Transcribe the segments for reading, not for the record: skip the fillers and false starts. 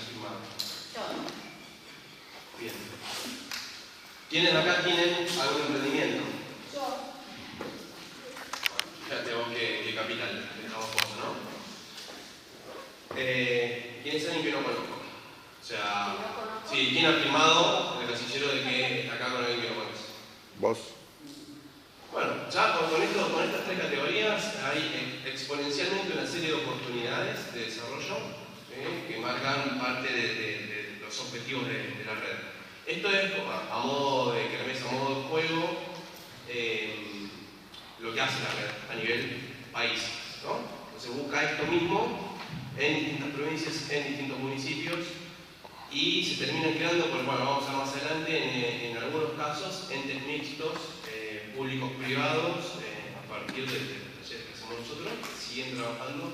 firmado? Yo. Bien. ¿Quiénes acá tienen algún emprendimiento? Yo. Ya tengo que capital, dejamos cosas, ¿no? ¿Quién es alguien que no conozco? O sea, sí, ¿quién ha firmado en el casillero de que está acá con alguien que no conoce? ¿Vos? Bueno, ya con estas tres categorías hay exponencialmente una serie de oportunidades de desarrollo que marcan parte de los objetivos de la red. Esto es a modo de kermés, a modo de juego, lo que hace la red a nivel país, ¿no? Entonces busca esto mismo en distintas provincias, en distintos municipios y se terminan creando, pues bueno, vamos a ver más adelante, en algunos casos, entes mixtos, públicos privados, a partir de los talleres que hacemos nosotros, que siguen trabajando,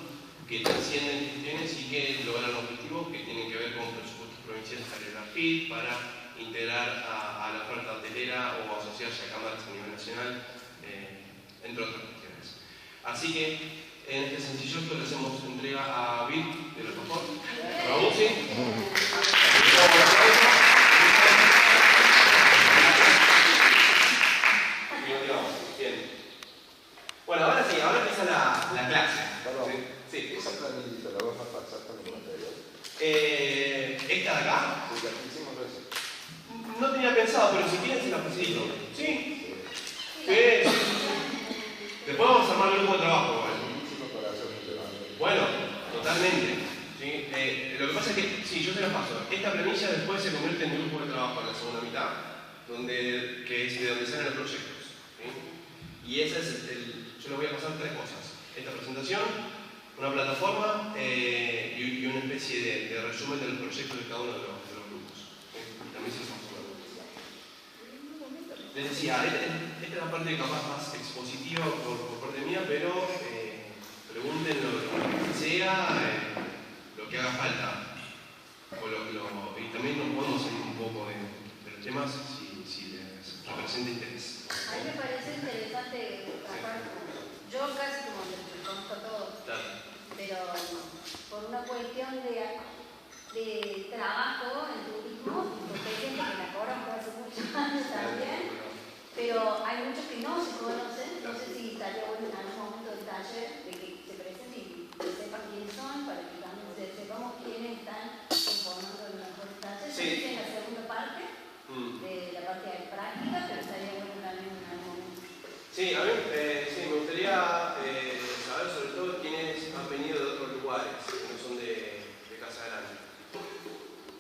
que trascienden gestiones y que logran objetivos que tienen que ver con presupuestos provinciales para el AFID, para integrar a la oferta hotelera o asociarse a cámaras a nivel nacional, entre otras cuestiones. Así que en este sencillo le hacemos entrega a Bill de los Ford. ¿Vamos? ¿Sí? Bien. Bueno, ahora sí, ahora empieza la clase. Perdón. Sí. ¿Esa planillita la vas a pasar también material? ¿Esta de acá? Sí, la que hicimos recién. No tenía pensado, pero si quieren se la facilito. ¿Sí? Sí. Después vamos a armar un grupo de trabajo, igual. Bueno, totalmente. ¿Sí? Lo que pasa es que, sí, yo se las paso. Esta planilla después se convierte en un grupo de trabajo en la segunda mitad, que es de donde salen los proyectos. ¿Sí? Y ese es yo les voy a pasar tres cosas. Esta presentación, una plataforma y una especie de resumen de los proyectos de cada uno de los grupos. ¿Sí? Y también se los vamos a hablar. Les decía, esta es la parte capaz más expositiva por parte mía, pero pregunten lo que sea, lo que haga falta. Y también nos podemos salir un poco de los temas si les representa interés. A mí me parece interesante trabajar. Yo casi como me conozco todo, Claro. pero por una cuestión de trabajo en turismo, porque hay gente que la cobra por hace muchos años también, pero hay muchos que no se conocen. No sé si estaría bueno en algún momento del taller de que se presenten y que sepan quiénes son, para que también sepamos quiénes están conformando el mejor taller. Sí. En la segunda parte, de la parte de práctica, pero estaría bueno también en algún momento. Sí, a mí sí, me gustaría saber sobre todo quiénes han venido de otros lugares, que no son de Casa Grande.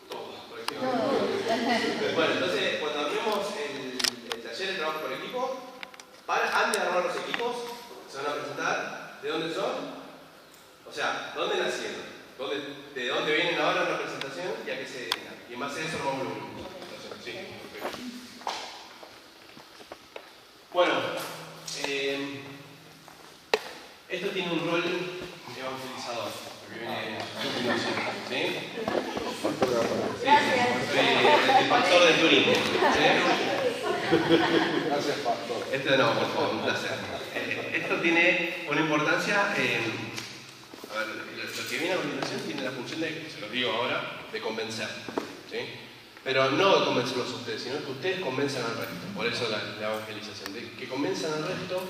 Todos, prácticamente. Bueno, entonces, cuando abrimos el taller de trabajo por equipo, antes de armar los equipos, se van a presentar de dónde son, o sea, dónde nacieron, de dónde vienen ahora en la presentación y a qué se dedican. Y en base a eso armamos los grupos. Sí, perfecto. Bueno, esto tiene un rol evangelizador, porque viene a continuación, ¿sí? Gracias. El pastor de Turín. Gracias, pastor. No, por favor, un placer. Esto tiene una importancia, a ver, lo que viene a continuación tiene la función de, se los digo ahora, de convencer, ¿sí? Pero no de convencerlos a ustedes, sino que ustedes convenzan al resto. Por eso la evangelización, de que convenzan al resto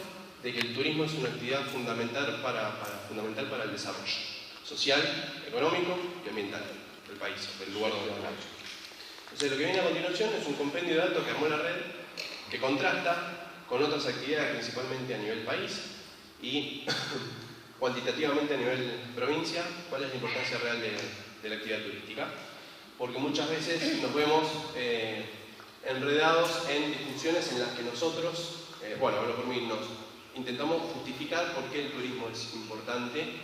de que el turismo es una actividad fundamental para el desarrollo social, económico y ambiental del país, del lugar donde estamos. Entonces, lo que viene a continuación es un compendio de datos que armó la red, que contrasta con otras actividades, principalmente a nivel país y cuantitativamente a nivel provincia, cuál es la importancia real de la actividad turística. Porque muchas veces nos vemos enredados en discusiones en las que nosotros, hablo por mí, nos intentamos justificar por qué el turismo es importante,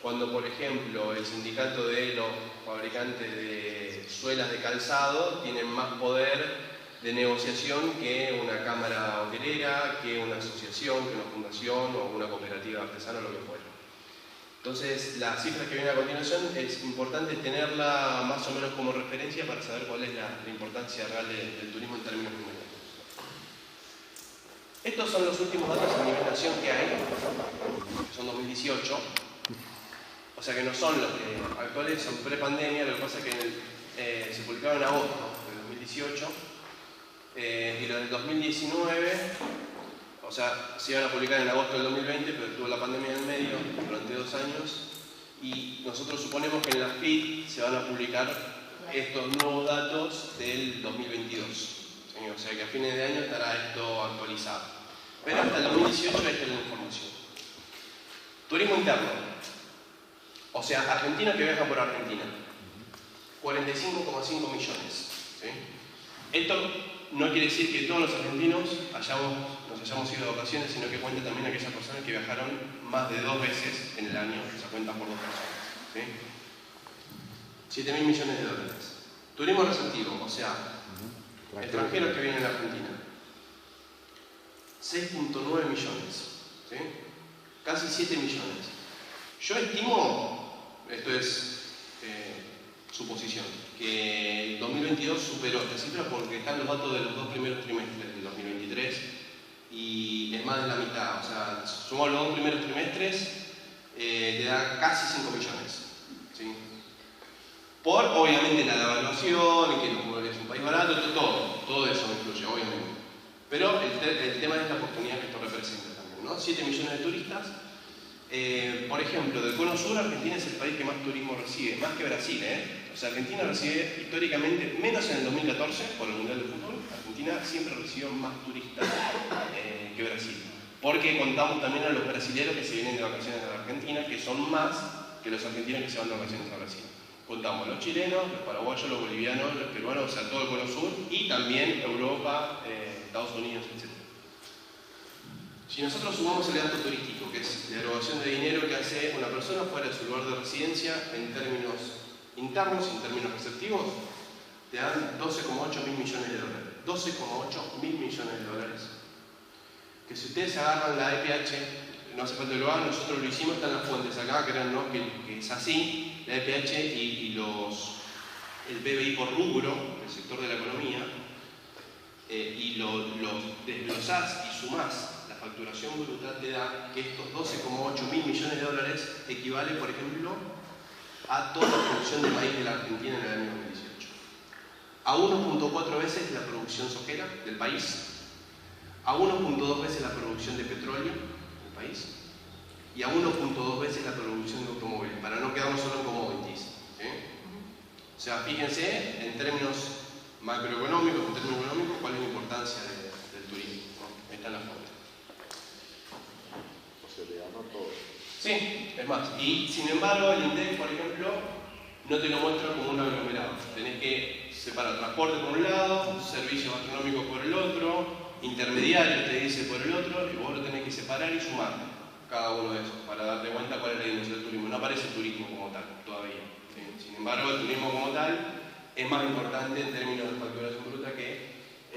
cuando, por ejemplo, el sindicato de los fabricantes de suelas de calzado tienen más poder de negociación que una cámara hotelera, que una asociación, que una fundación o una cooperativa artesana o lo que fuera. Entonces, la cifra que viene a continuación es importante tenerla más o menos como referencia para saber cuál es la importancia real del turismo en términos numéricos. Estos son los últimos datos a nivel nación que hay, que son 2018. O sea que no son los que actuales, son pre-pandemia. Lo que pasa es que se publicaron en agosto del 2018 y los del 2019, o sea, se iban a publicar en agosto del 2020, pero tuvo la pandemia en el medio durante 2 años y nosotros suponemos que en la FIT se van a publicar estos nuevos datos del 2022. ¿Sí? O sea que a fines de año estará esto actualizado. Pero hasta el 2018 esta es la información. Turismo interno. O sea, argentinos que viajan por Argentina. 45,5 millones. ¿Sí? Esto no quiere decir que todos los argentinos nos hayamos ido de vacaciones, sino que cuenta también aquellas personas que viajaron más de 2 veces en el año, se cuentan por 2 personas. ¿Sí? 7.000 millones de dólares. Turismo receptivo, o sea, extranjeros que vienen a Argentina. 6.9 millones. ¿Sí? Casi 7 millones. Yo estimo, esto es suposición, que el 2022 superó esta cifra porque están los datos de los 2 primeros trimestres del 2023 y es más de la mitad. O sea, sumamos los 2 primeros trimestres, te da casi 5 millones. ¿Sí? Por, obviamente, la devaluación, y que es un país barato, todo eso influye, obviamente. Pero el tema es la oportunidad que esto representa también, ¿no? 7 millones de turistas. Por ejemplo, del Cono Sur, Argentina es el país que más turismo recibe, más que Brasil, O sea, Argentina recibe históricamente, menos en el 2014, por el Mundial de Fútbol, Argentina siempre recibió más turistas que Brasil. Porque contamos también a los brasileños que se vienen de vacaciones a la Argentina, que son más que los argentinos que se van de vacaciones a Brasil. Contamos los chilenos, los paraguayos, los bolivianos, los peruanos, o sea, todo el Cono Sur, y también Europa, Estados Unidos, etc. Si nosotros sumamos el gasto turístico, que es la erogación de dinero que hace una persona fuera de su lugar de residencia en términos internos y en términos receptivos, te dan 12,8 mil millones de dólares. 12,8 mil millones de dólares. Que si ustedes agarran la EPH, no hace falta que lo hagan, nosotros lo hicimos, están las fuentes acá, créannos que es así, la EPH y el PBI por rubro, el sector de la economía, y los desglosás y sumás la facturación bruta, te da que estos 12,8 mil millones de dólares equivale, por ejemplo, a toda la producción de maíz de la Argentina en el año 2018. A 1.4 veces la producción sojera del país, a 1.2 veces la producción de petróleo del país y a 1.2 veces la producción de automóviles, para no quedarnos solo en commodities. ¿Sí? O sea, fíjense en términos macroeconómicos, cuál es la importancia del turismo. ¿No? Ahí está la foto. Se le ganó todo. Sí, es más. Y sin embargo, el INDEC, por ejemplo, no te lo muestra como un aglomerado. Tenés que separar transporte por un lado, servicios gastronómicos por el otro, intermediarios te dice por el otro, y vos lo tenés que separar y sumar cada uno de esos para darte cuenta cuál es la dimensión del turismo. No aparece el turismo como tal todavía. ¿Sí? Sin embargo, el turismo como tal es más importante en términos de facturación bruta que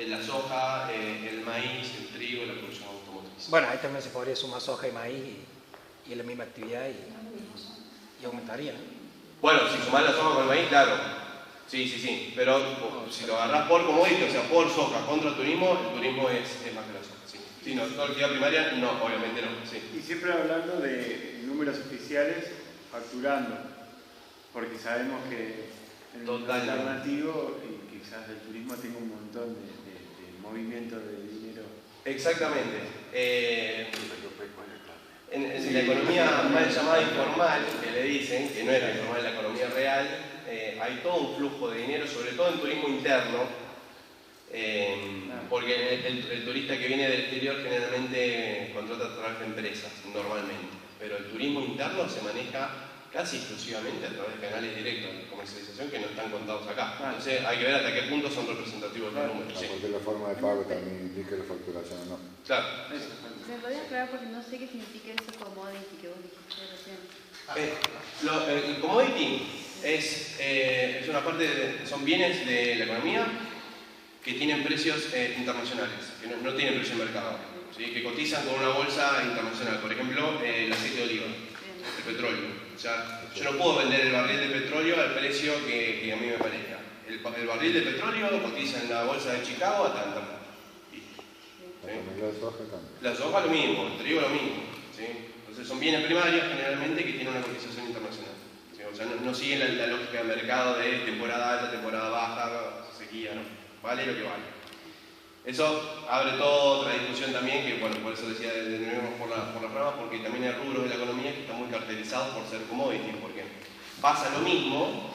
la soja, el maíz, el trigo, la producción automotriz. Bueno, ahí también se podría sumar soja y maíz y es la misma actividad y aumentaría, ¿no? Bueno, si sumás la soja con el maíz, claro. Sí. Pero si lo agarrás por commodity, o sea, por soja contra el turismo es más que la soja. Sí, no, toda actividad primaria, no, obviamente no. Sí. Y siempre hablando de números oficiales, facturando, porque sabemos que en el alternativo y quizás el turismo tenga un montón de movimiento de dinero. Exactamente. En la economía mal llamada informal, que le dicen, que no es la informal, la economía real, hay todo un flujo de dinero, sobre todo en turismo interno, porque el turista que viene del exterior generalmente contrata a través de empresas, normalmente, pero el turismo interno se maneja casi exclusivamente a través de canales directos de comercialización que no están contados acá. Entonces hay que ver hasta qué punto son representativos los números. Sí. Porque la forma de pago también indica la facturación o no. Claro. ¿Me podías aclarar porque no sé qué significa eso commodity que vos dijiste recién? El commodity es una parte, son bienes de la economía que tienen precios internacionales, que no tienen precio en mercado, ¿sí? Que cotizan con una bolsa internacional. Por ejemplo, el aceite de oliva, el petróleo. O sea, yo no puedo vender el barril de petróleo al precio que a mí me parezca. El barril de petróleo cotiza en la bolsa de Chicago a tanto. ¿Sí? La soja también. La soja lo mismo, el trigo lo mismo. ¿Sí? Entonces son bienes primarios generalmente que tienen una cotización internacional. ¿Sí? O O sea, no siguen la lógica de mercado de temporada alta, temporada baja, sequía, ¿no? Vale lo que vale. Eso abre toda otra discusión también, que bueno, por eso decía de nuevo por las ramas, porque también hay rubros de la economía que están muy caracterizados por ser commodities, porque pasa lo mismo,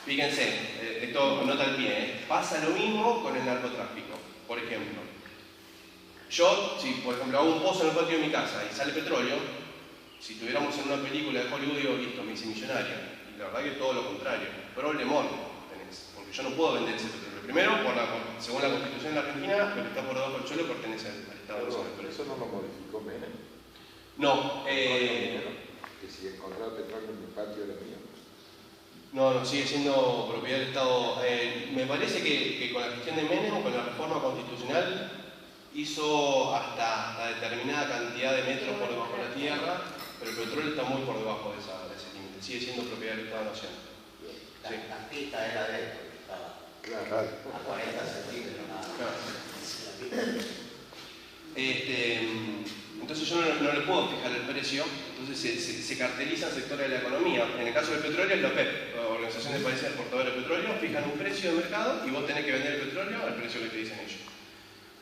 fíjense, esto nota al pie, pasa lo mismo con el narcotráfico. Por ejemplo, yo, si por ejemplo hago un pozo en el patio de mi casa y sale petróleo, si estuviéramos en una película de Hollywood, digo, listo, me hice millonario. Y la verdad que todo lo contrario, problemón tenés, porque yo no puedo vender ese petróleo. Primero, según la Constitución de la Argentina, lo que está por debajo del suelo pertenece al Estado Nacional. Pero eso no lo modificó Menem. No, Que si encontraba petróleo en mi patio era mío. no, sigue siendo propiedad del Estado. Me parece que con la gestión de Menem, con la reforma constitucional, hizo hasta determinada cantidad de metros por debajo de la tierra, pero el petróleo está muy por debajo de ese límite. Sigue siendo propiedad del Estado Nacional. Sí. La pista era de él, porque estaba Claro. a 40 centímetros nada más. Entonces yo no le puedo fijar el precio, entonces se cartelizan sectores de la economía. En el caso del petróleo es la OPEP, la Organización de Países Exportadores de Petróleo, fijan un precio de mercado y vos tenés que vender el petróleo al precio que te dicen ellos.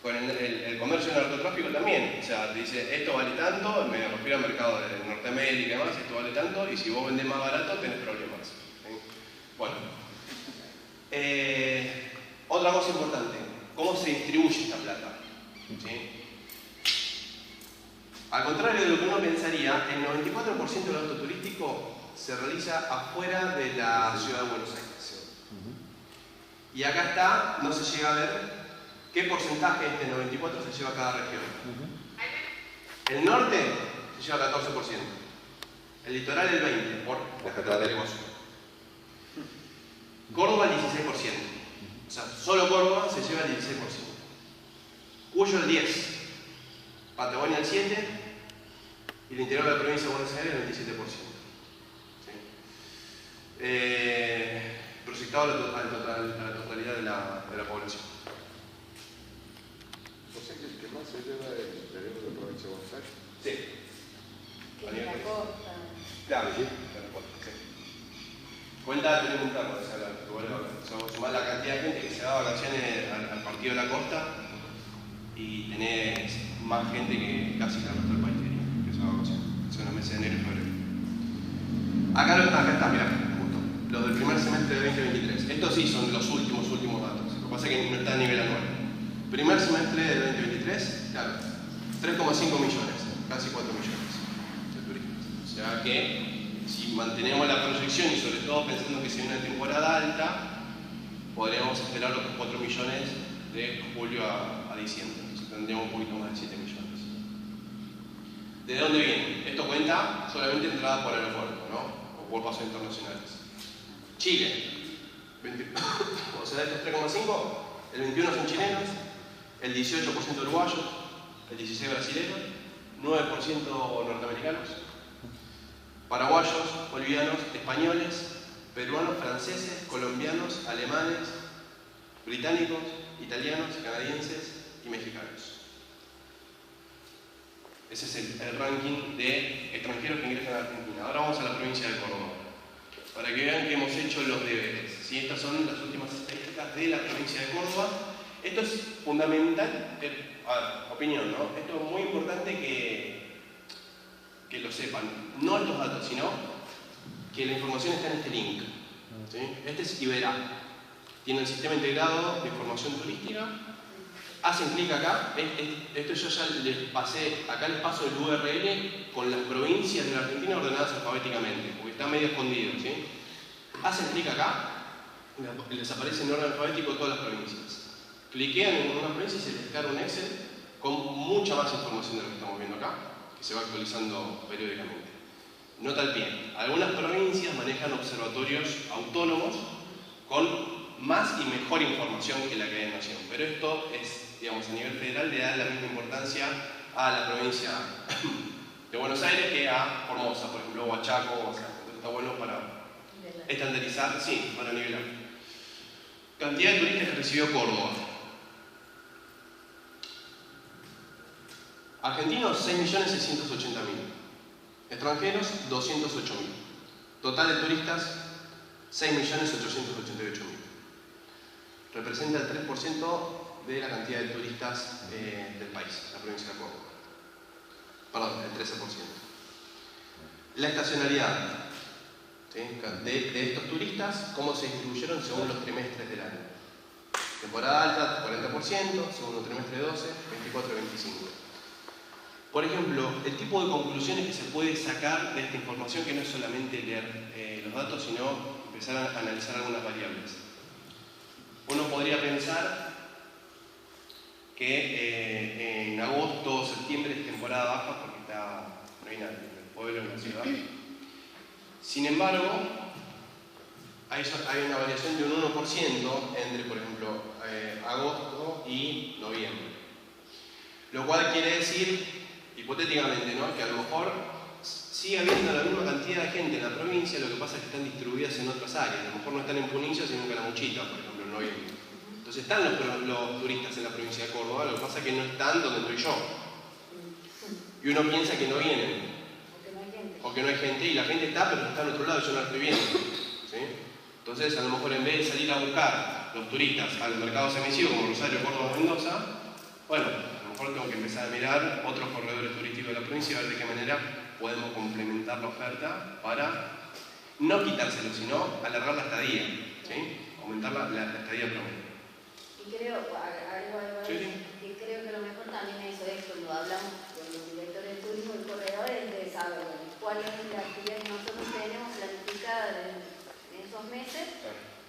Con el comercio del narcotráfico también, o sea, te dice esto vale tanto, me refiero al mercado de Norteamérica y demás, esto vale tanto, y si vos vendés más barato tenés problemas. ¿Sí? Bueno, otra cosa importante, ¿cómo se distribuye esta plata? ¿Sí? Al contrario de lo que uno pensaría, el 94% del gasto turístico se realiza afuera de la ciudad de Buenos Aires. Y acá está, no se llega a ver qué porcentaje de este 94% se lleva a cada región. El norte se lleva 14%, el litoral el 20% por la catedral de Iguazú. Córdoba el 16%, o sea, solo Córdoba se lleva el 16%. Cuyo el 10%, Patagonia el 7% y el interior de la provincia de Buenos Aires el 27%. ¿Sí? Proyectado a la totalidad de la población. O sea que el que más se lleva es el interior de la provincia de Buenos Aires. Sí. Que es la costa. Claro, sí. Sí. Cuenta tener un campo, o sea, sumar la cantidad de gente que se da vacaciones al partido de la costa y tenés más gente que casi el resto del país, que se da vacaciones. Son los meses de enero y febrero. Acá está, mirá, justo. Los del primer semestre de 2023. Estos sí son los últimos datos. Lo que pasa es que no está a nivel anual. Primer semestre de 2023, claro, 3,5 millones, casi 4 millones de turistas. O sea que si mantenemos la proyección y sobre todo pensando que si hay una temporada alta, podríamos esperar los 4 millones de julio a diciembre. Entonces tendríamos un poquito más de 7 millones. ¿De dónde viene? Esto cuenta solamente entrada por aeropuerto, ¿no? O por pasos internacionales. Chile. O sea, de estos 3,5, el 21 son chilenos, el 18% uruguayos, el 16% brasileños, 9% norteamericanos, paraguayos, bolivianos, españoles, peruanos, franceses, colombianos, alemanes, británicos, italianos, canadienses y mexicanos. Ese es el ranking de extranjeros que ingresan a Argentina. Ahora vamos a la provincia de Córdoba, para que vean que hemos hecho los deberes. ¿Sí? Estas son las últimas estadísticas de la provincia de Córdoba. Esto es fundamental, opinión, ¿no? Esto es muy importante que lo sepan. No estos datos, sino que la información está en este link. ¿Sí? Este es Iberá. Tiene el sistema integrado de información turística. Hacen clic acá. Esto yo ya les pasé, acá les paso el URL con las provincias de la Argentina ordenadas alfabéticamente, porque está medio escondido. ¿Sí? Hacen clic acá, les aparece en orden alfabético todas las provincias. Cliquean en una provincia y se les carga un Excel con mucha más información de lo que estamos viendo acá, que se va actualizando periódicamente. Nota al pie, algunas provincias manejan observatorios autónomos con más y mejor información que la que hay en Nación, pero esto es, digamos, a nivel federal le da la misma importancia a la provincia de Buenos Aires que a Formosa, por ejemplo, o a Chaco, o sea, entonces está bueno para estandarizar, sí, para nivelar. Cantidad de turistas que recibió Córdoba. Argentinos 6.680.000, extranjeros 208.000. Total de turistas, 6.888.000. Representa el 3% de la cantidad de turistas del país, la provincia de Córdoba. Perdón, el 13%. La estacionalidad, ¿sí?, de estos turistas, cómo se distribuyeron según los trimestres del año. Temporada alta, 40%, segundo trimestre 12, 24 y 25. Por ejemplo, el tipo de conclusiones que se puede sacar de esta información, que no es solamente leer los datos, sino empezar a analizar algunas variables. Uno podría pensar que en agosto o septiembre es temporada baja porque no hay nadie en el pueblo, en la ciudad. Sin embargo, hay una variación de un 1% entre, por ejemplo, agosto y noviembre. Lo cual quiere decir, hipotéticamente, ¿no?, que a lo mejor sigue habiendo la misma cantidad de gente en la provincia, lo que pasa es que están distribuidas en otras áreas. A lo mejor no están en Punilla, sino en Calamuchita, por ejemplo, en noviembre. Entonces están los turistas en la provincia de Córdoba, lo que pasa es que no están donde estoy yo. Y uno piensa que no vienen. O que no hay gente, y la gente está, pero está en otro lado y yo no la estoy viendo. ¿Sí? Entonces, a lo mejor en vez de salir a buscar los turistas al mercado semisivo como Rosario, Córdoba, Mendoza, bueno, a lo mejor tengo que empezar a mirar otros corredores turísticos de la provincia y ver de qué manera podemos complementar la oferta para no quitárselo, sino alargar la estadía, ¿sí?, aumentar la estadía promedio. Y creo, algo que creo que lo mejor también es eso, cuando hablamos con los directores de turismo y corredores, de saber cuál es la actividad que nosotros tenemos planificada en esos meses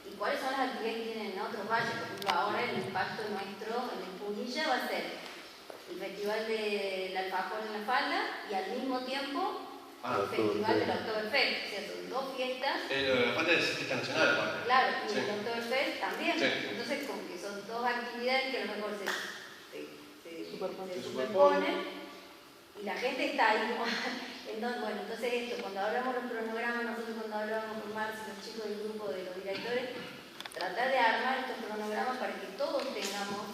y cuáles son las actividades que tienen en otros valles. Por ejemplo, ahora el impacto nuestro en el Punilla va a ser el festival del alfajor en la falda y al mismo tiempo el festival del Oktoberfest. O sea, son dos fiestas. La falda es fiesta nacional, aparte. Claro, y el Oktoberfest también. Sí. Entonces, como que son dos actividades que a lo mejor se superponen y la gente está ahí. Entonces, bueno, entonces esto, cuando hablamos de los cronogramas, nosotros cuando hablábamos con Marx y los chicos del grupo de los directores, tratar de armar estos cronogramas para que todos tengamos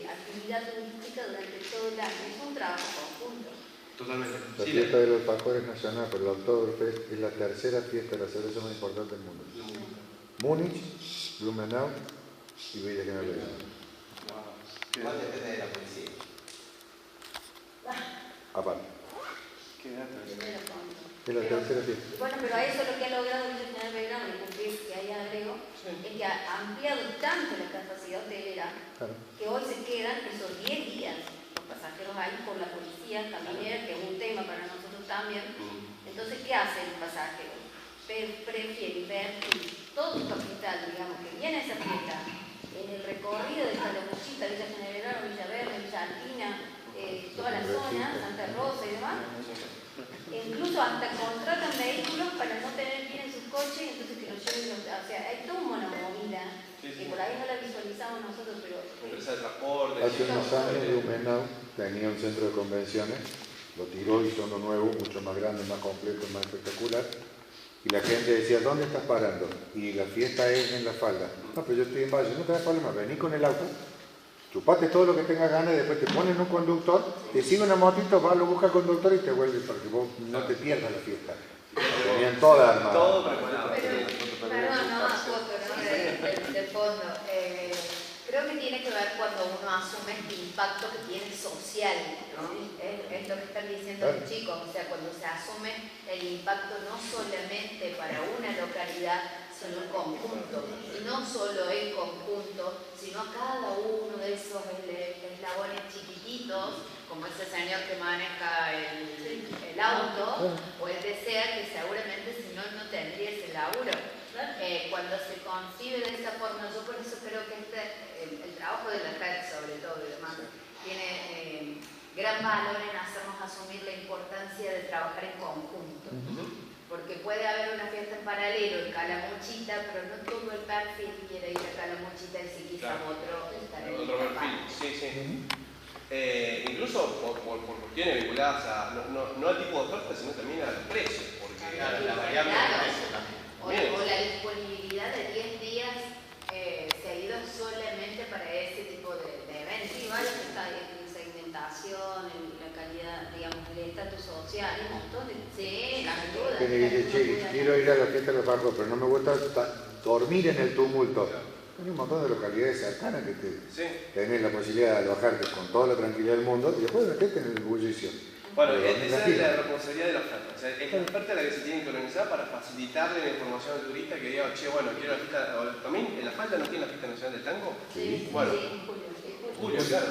actividad turística durante todo el año. Es un trabajo conjunto. Totalmente. La fiesta de los alfajores es nacional, pero el Oktoberfest es la tercera fiesta de la cerveza más importante del mundo. Múnich, Blumenau y Villa General. Igual depende de la policía. Aparte. ¿Qué datos? Es la tercera fiesta. Bueno, pero a eso lo que ha logrado Villa General Belgrano, y cumplir que ahí agrego, es que ha ampliado tanto la capacidad hotelera que hoy se quedan esos 10 días los pasajeros ahí por la policía caminera, que es un tema para nosotros también. Entonces, ¿qué hace el pasajero? Prefiere invertir todo su capital, digamos, que viene a esa fiesta, en el recorrido de Calamuchita, Villa General Belgrano, Villa Verde, Villa Alpina, toda la zona, Santa Rosa y demás. Incluso hasta contratan vehículos para no tener que ir en sus coches, entonces que los lleven, o sea, hay toda una movida que por ahí no la visualizamos nosotros, pero... Empresa de transporte. Hace unos años Blumenau tenía un centro de convenciones, lo tiró, hizo uno nuevo, mucho más grande, más completo, más espectacular. Y la gente decía, ¿dónde estás parando? Y la fiesta es en la falda. No, pero yo estoy en Valle, no tenés problema, vení con el auto, chupate todo lo que tengas ganas y después te ponen un conductor, te sigue una motito, vas, lo busca el conductor y te vuelves para que vos no te pierdas la fiesta. Tenían toda armada. Todo preparado. Perdón, no, acuerdo, ¿no? De fondo. Creo que tiene que ver cuando uno asume este impacto que tiene social, ¿no? Es lo que están diciendo los chicos, o sea, cuando se asume el impacto no solamente para una localidad, sino en conjunto, y no solo en conjunto, sino a cada uno de esos eslabones chiquititos, como ese señor que maneja el auto, puede ser que seguramente si no, no tendría ese laburo. Cuando se concibe de esa forma, yo por eso creo que el trabajo de la FED sobre todo y demás tiene gran valor en hacernos asumir la importancia de trabajar en conjunto, porque puede haber una fiesta en paralelo en Calamuchita, pero no todo el perfil quiere ir a Calamuchita y si quizá otro estar en Otro perfil, sí. Incluso por cuestiones vinculadas a, no al tipo de oferta, sino también al precio, porque la variable o la disponibilidad de 10 días seguidos solamente para ese tipo de eventos. Igual que está en segmentación, en la calidad, digamos, el estatus social, un montón de... Sí, las dudas. gente que dice, che, quiero ir a la fiesta de los barcos, pero no me gusta dormir en el tumulto. Hay un montón de localidades cercanas que tenés la posibilidad de alojarte con toda la tranquilidad del mundo y después meterte en el bullicio. Bueno, esa es la responsabilidad de la oferta. O sea, es la oferta la que se tiene que organizar para facilitarle la información al turista que diga, che, bueno, quiero la fiesta. ¿También en La Falda no tiene la fiesta nacional del tango? Sí, bueno, sí, Julio, claro.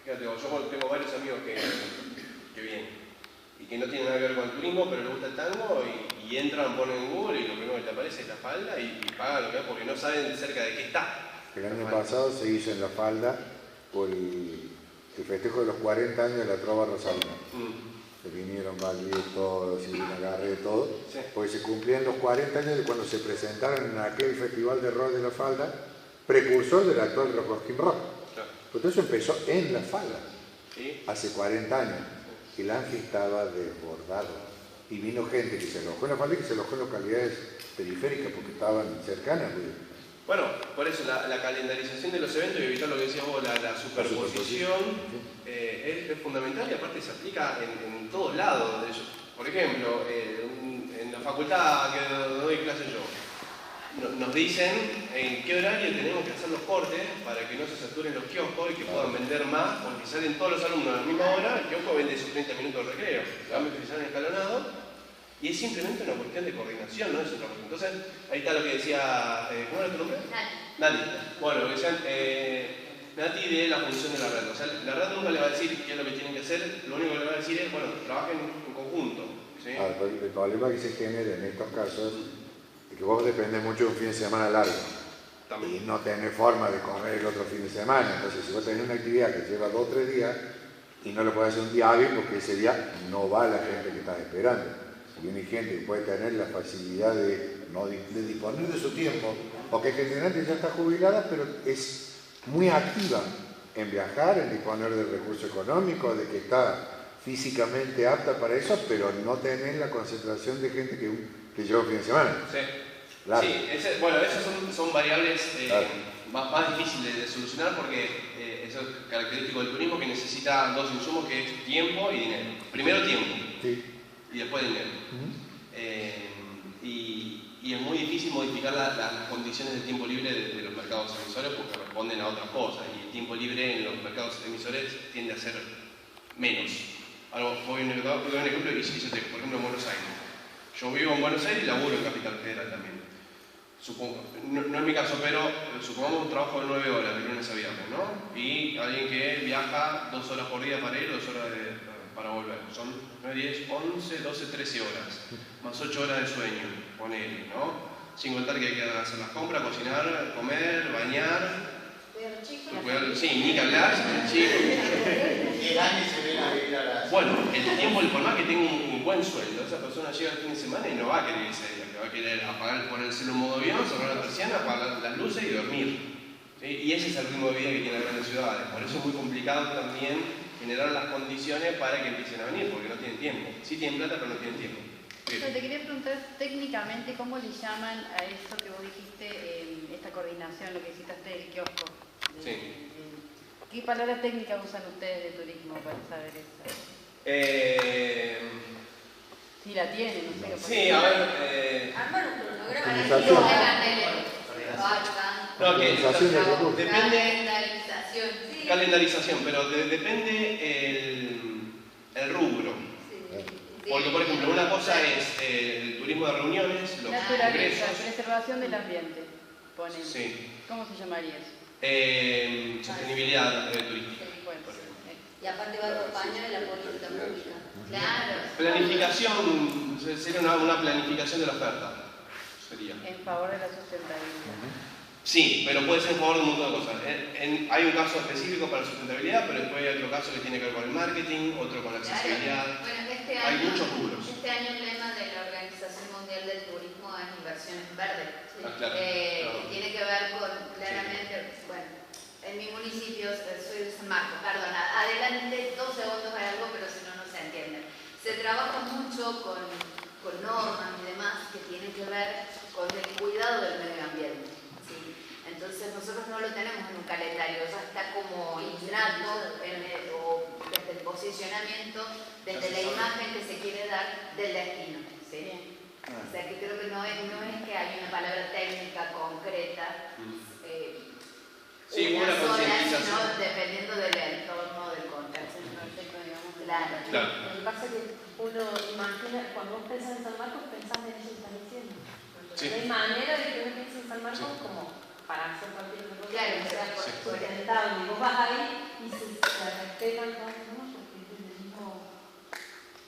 Fíjate, yo tengo varios amigos que vienen y que no tienen nada que ver con el turismo, pero les gusta el tango y entran, ponen en Google y lo primero que te aparece es La Falda y pagan lo que es porque no saben cerca de qué está. El año pasado se hizo en La Falda por el festejo de los 40 años de la Trova Rosalina. Se vinieron todos, y agarré todo, porque se cumplían los 40 años de cuando se presentaron en aquel festival de rock de La Falda, precursor del actual Rockin' Rock. Claro. Pues eso empezó en La Falda, hace 40 años. El Ángel estaba desbordado. Y vino gente que se alojó en La Falda y que se alojó en localidades periféricas porque estaban cercanas. Bueno, por eso la calendarización de los eventos y evitar lo que decías vos, la superposición, es fundamental y aparte se aplica en todos lados de ellos. Por ejemplo, en la facultad que doy clase yo, nos dicen en qué horario tenemos que hacer los cortes para que no se saturen los kioscos y que puedan vender más, porque salen todos los alumnos a la misma hora, el kiosco vende sus 30 minutos de recreo, se van a utilizar escalonado. Y es simplemente una cuestión de coordinación, no es otra cuestión. Entonces, ahí está lo que decía, ¿cómo era tu nombre? Nati. Bueno, lo que decían Nati de la función de la red. O sea, la red nunca le va a decir qué es lo que tienen que hacer, lo único que le va a decir es, bueno, trabajen en conjunto. ¿Sí? El problema que se genera en estos casos es que vos dependés mucho de un fin de semana largo. También. Y no tenés forma de correr el otro fin de semana. Entonces, si vos tenés una actividad que lleva 2 o 3 días y no lo podés hacer un día hábil porque ese día no va la gente que estás esperando. Y hay gente que puede tener la facilidad de disponer de su tiempo, porque hay gente que ya está jubilada, pero es muy activa en viajar, en disponer del recurso económico, de que está físicamente apta para eso, pero no tener la concentración de gente que lleva un fin de semana. Sí, claro. Sí, bueno, esas son variables claro. más difíciles de solucionar porque eso es característico del turismo que necesita 2 insumos que es tiempo y dinero. Primero tiempo. Sí. Y después dinero. Y es muy difícil modificar las condiciones de tiempo libre de los mercados emisores porque responden a otras cosas y el tiempo libre en los mercados emisores tiende a ser menos. Ahora voy a un ejemplo y por ejemplo en Buenos Aires. Yo vivo en Buenos Aires y laburo en Capital Federal también. Supongo, no es mi caso, pero supongamos un trabajo de 9 horas de lunes a viernes, ¿no? Y alguien que viaja 2 horas por día para ir, 2 horas para volver. Son 9, 10, 11, 12, 13 horas. Más 8 horas de sueño, ponele, ¿no? Sin contar que hay que hacer las compras, cocinar, comer, bañar. Sí, ni que hablar, chicos. El año se viene a vivir a la... Bueno, el tiempo, por más que tenga un buen sueldo, esa persona llega el fin de semana y no va a querer irse de viaje, va a querer apagar, ponerse en un modo avión, cerrar la persiana, apagar las luces y dormir. ¿Sí? Y ese es el ritmo de vida que tienen las grandes ciudades. Por eso es muy complicado también generar las condiciones para que empiecen a venir, porque no tienen tiempo. Sí tienen plata, pero no tienen tiempo. Te quería preguntar técnicamente cómo le llaman a eso que vos dijiste, esta coordinación, lo que citaste del kiosco. Sí. ¿Qué palabras técnicas usan ustedes de turismo para saber eso? Si la tienen, no sé qué. Sí, a ver. Armar un cronograma. No, que depende. Calendarización. Pero depende el rubro. Porque, por ejemplo, una cosa es el turismo de reuniones, los naturaleza, congresos. preservación del ambiente, ponemos. Sí. ¿Cómo se llamaría eso? Sostenibilidad turística. Y aparte va acompañado de la política pública. Claro. Planificación, sería una planificación de la oferta. Sería. En favor de la sustentabilidad. Sí, pero puede ser en favor de un montón de cosas. Hay un caso específico para la sustentabilidad, pero después hay otro caso que tiene que ver con el marketing, otro con la accesibilidad. Bueno, hay muchos rubros. Este año el lema de la Organización Mundial del Turismo es inversiones verdes. Claro. Tiene que ver con, claramente, bueno, en mi municipio, soy de San Marcos, perdona, adelante 2 segundos hay algo, pero si no, no se entiende. Se trabaja mucho con normas y demás que tienen que ver con el cuidado del medio ambiente. Entonces nosotros no lo tenemos en un calendario, ya está como innato o desde el posicionamiento, desde la imagen que se quiere dar del destino. ¿Sí? ¿sí? O sea que creo que no es que hay una palabra técnica concreta, sí, una una sola, concientización. sino dependiendo del entorno, del contexto. Claro. Claro. Lo que pasa es que uno imagina, cuando vos pensás en San Marcos, pensás en eso que estás diciendo. Sí. No hay manera de que uno piense en San Marcos como para hacer cualquier cosa. Claro, o sea, sí. sustentable. Vos vas ahí y se respetan todos, ¿no? Porque es del mismo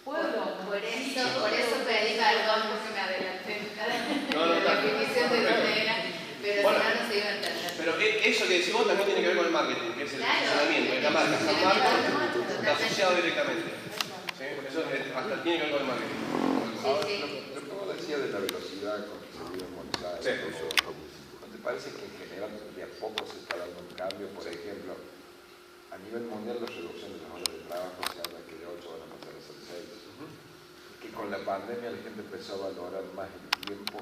pueblo. Por eso pedí perdón porque me adelanté No, no, la definición de dónde era, pero bueno, si no, no se iba a entender. Pero eso que decís vos también tiene que ver con el marketing, que es el posicionamiento, es la marca. San Marcos está asociado directamente. ¿Sí? Eso hasta tiene que ver con el marketing. Ahora, lo que vos decías de la velocidad con que se vive en Buenos Aires, ¿no te parece que en general de a poco se está dando un cambio? Por ejemplo, a nivel mundial la reducción de las horas de trabajo se habla que de 8 van a pasar a ser 6. Que con la pandemia la gente empezó a valorar más el tiempo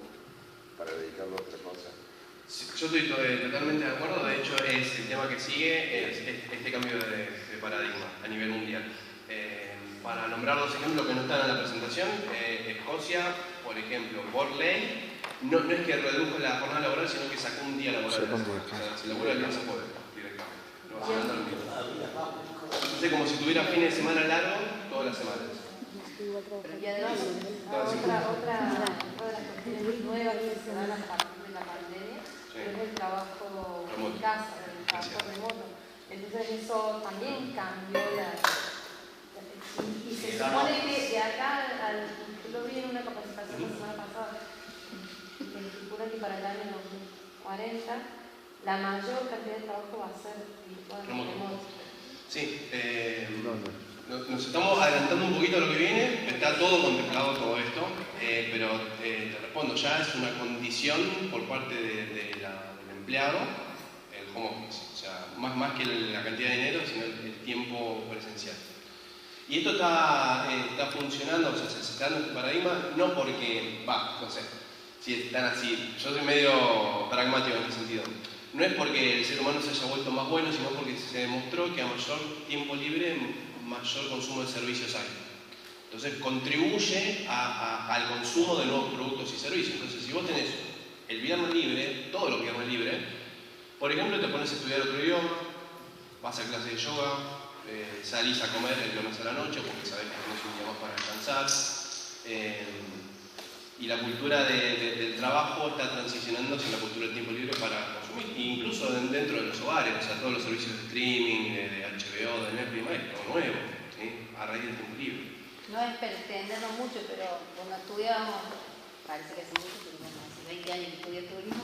para dedicarlo a otra cosa. Sí, yo estoy totalmente de acuerdo, de hecho es el tema que sigue, es este cambio de paradigma a nivel mundial. Para nombrar dos ejemplos que no están en la presentación, Escocia, por ejemplo, por ley, no es que redujo la jornada laboral, sino que sacó un día laboral. O sea, se labura el día se puede directamente. No va a ser lo mismo. Entonces, como si tuviera fines de semana largo todas las semanas. Y además, otra de las cuestiones nuevas que se dan a partir de la pandemia es el trabajo en casa, el trabajo remoto. Entonces eso también cambió y se supone que de acá yo lo vi en una capacitación la semana pasada, que estipula que para el año 2040 la mayor cantidad de trabajo va a ser virtual remoto. Sí, nos estamos adelantando un poquito a lo que viene, está todo contemplado todo esto, pero te respondo, ya es una condición por parte del empleado el home office, o sea, más que la cantidad de dinero, sino el tiempo presencial. Y esto está funcionando, o sea, se está dando este paradigma, no porque, no sé, si están así, yo soy medio pragmático en este sentido. No es porque el ser humano se haya vuelto más bueno, sino porque se demostró que a mayor tiempo libre, mayor consumo de servicios hay. Entonces contribuye al consumo de nuevos productos y servicios. Entonces, si vos tenés el viernes libre, todos los viernes libres, por ejemplo, te pones a estudiar otro idioma, vas a clase de yoga, salís a comer el viernes a la noche porque sabés que tenés un día más para descansar. Y la cultura del trabajo está transicionando hacia la cultura del tiempo libre para consumir, incluso dentro de los hogares, o sea, todos los servicios de streaming, de HBO, de Netflix, es todo nuevo, ¿sí? A raíz del tiempo libre. No es pretenderlo mucho, pero cuando estudiábamos, parece que hace mucho, pero bueno, hace 20 años que estudié turismo,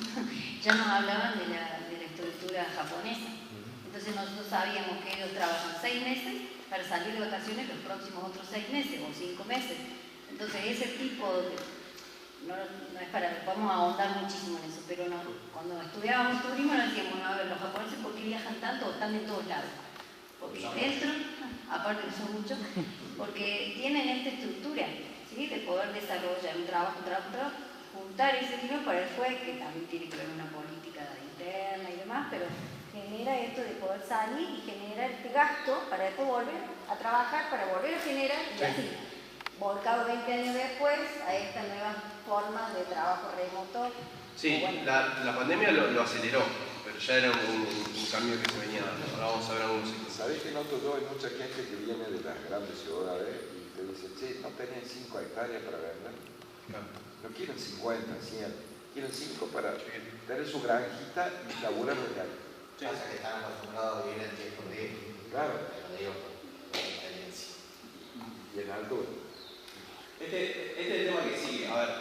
ya nos hablaban de la estructura japonesa. Entonces nosotros sabíamos que ellos trabajan 6 meses para salir de vacaciones los próximos otros 6 meses o 5 meses. Entonces ese tipo de... No es para, podemos ahondar muchísimo en eso, pero cuando estudiábamos turismo nos decíamos, a ver, los japoneses ¿por qué viajan tanto o están en todos lados? Porque dentro, aparte que son muchos, porque tienen esta estructura, ¿sí? De poder desarrollar un trabajo, juntar ese dinero para el juez, que también tiene que ver una política interna y demás, pero genera esto de poder salir y generar este gasto para después volver a trabajar, para volver a generar y así. Volcado 20 años después a esta nueva forma de trabajo remoto. Sí, bueno, la pandemia lo aceleró, pero ya era un cambio que se venía dando. Ahora vamos a ver algunos ejemplos. ¿Sabés que noto yo? Hay mucha gente que viene de las grandes ciudades y te dice, che, no tenés 5 hectáreas para vender. Claro. No quieren 50, 100, quieren 5 para tener su granjita y laburar desde ahí. Sí. Pasa que están acostumbrados a vivir en tiempo de... Claro. Lo digo por experiencia. Y en alto. Este es el tema que sigue. A ver,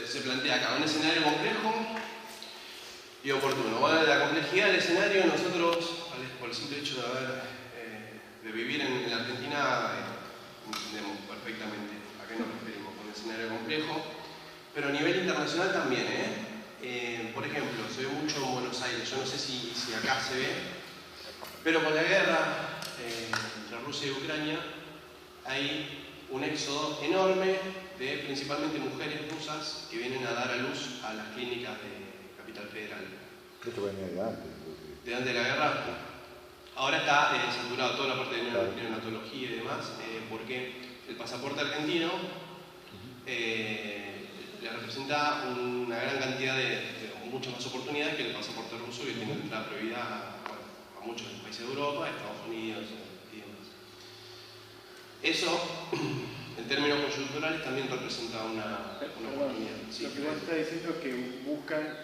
se plantea acá un escenario complejo y oportuno. Bueno, la complejidad del escenario, nosotros, por el simple hecho de vivir en la Argentina, entendemos perfectamente a qué nos referimos con el escenario complejo, pero a nivel internacional también, por ejemplo, se ve mucho en Buenos Aires, yo no sé si acá se ve, pero con la guerra entre Rusia y Ucrania hay un éxodo enorme de principalmente mujeres rusas que vienen a dar a luz a las clínicas de Capital Federal. Esto venía de antes. De antes de la guerra. Ahora está saturado toda la parte de neonatología y demás, porque el pasaporte argentino le representa una gran cantidad muchas más oportunidades que el pasaporte ruso, que tiene entrada prohibida a muchos de los países de Europa, Estados Unidos y demás. Eso, en términos coyunturales, también representa una oportunidad. Sí, lo que vos estás diciendo es que buscan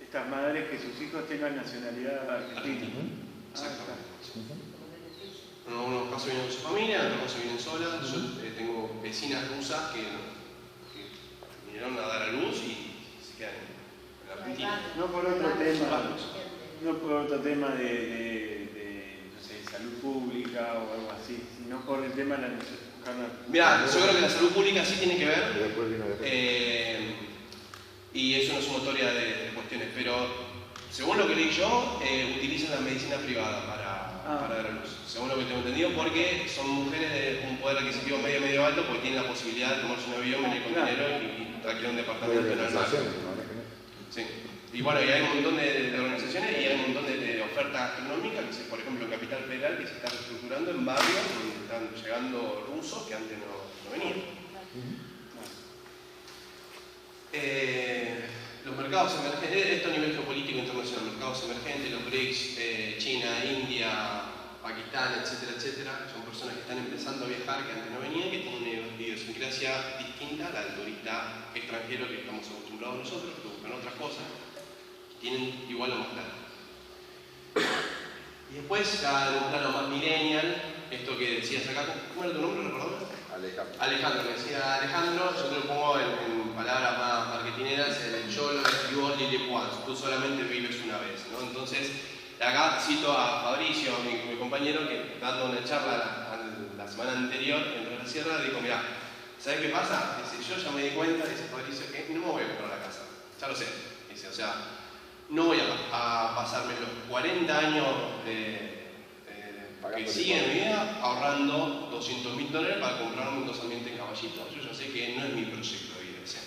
estas madres que sus hijos tengan nacionalidad argentina. Exactamente. En algunos casos vienen con su familia, en otros casos vienen solas. Yo tengo vecinas rusas que vinieron a dar a luz y se quedan en Argentina. No por otro tema de no sé, salud pública o algo así, sino por el tema de la Mirá, yo creo que la salud pública sí tiene que ver, y es una sumatoria de cuestiones, pero según lo que leí yo, utilizan la medicina privada para dar a luz, según lo que tengo entendido, porque son mujeres de un poder adquisitivo medio alto, porque tienen la posibilidad de tomarse un avión, venir con dinero y alquilar un departamento en el mar. Sí. Y bueno, y hay un montón de organizaciones y hay un montón de ofertas gastronómicas, que por ejemplo en Capital Federal, que se está reestructurando en barrios donde están llegando rusos que antes no venían. Los mercados emergentes, esto a nivel geopolítico internacional, mercados emergentes, los BRICS, China, India, Pakistán, etcétera, son personas que están empezando a viajar, que antes no venían, que tienen una idiosincrasia distinta a la del turista extranjero que estamos acostumbrados nosotros, que buscan otras cosas, tienen igual o más claro. Y después, ya en un plano más millennial, esto que decías acá, ¿cómo era tu nombre? ¿Recordame? Alejandro, que decía Alejandro, yo te lo pongo en palabras más marketineras, yo lo escribo Lily Once, tú solamente vives una vez, ¿no? Entonces, acá cito a Fabricio, mi compañero, que dando una charla la semana anterior en la sierra, dijo, mirá, ¿sabes qué pasa? Dice, yo ya me di cuenta, dice Fabricio, que no me voy a comprar la casa, ya lo sé, dice, o sea, no voy a pasarme los 40 años que siguen en mi vida ahorrando $200.000 para comprarme un casamiento en Caballito. Yo ya sé que no es mi proyecto de vida. ¿Sí?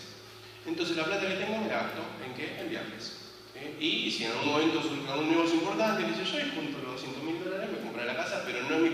Entonces la plata que tengo me la gasto ¿en qué? En viajes. ¿Sí? Y si en algún momento surge algún negocio importante, dice yo, y junto los $200.000 me compraré la casa, pero no es mi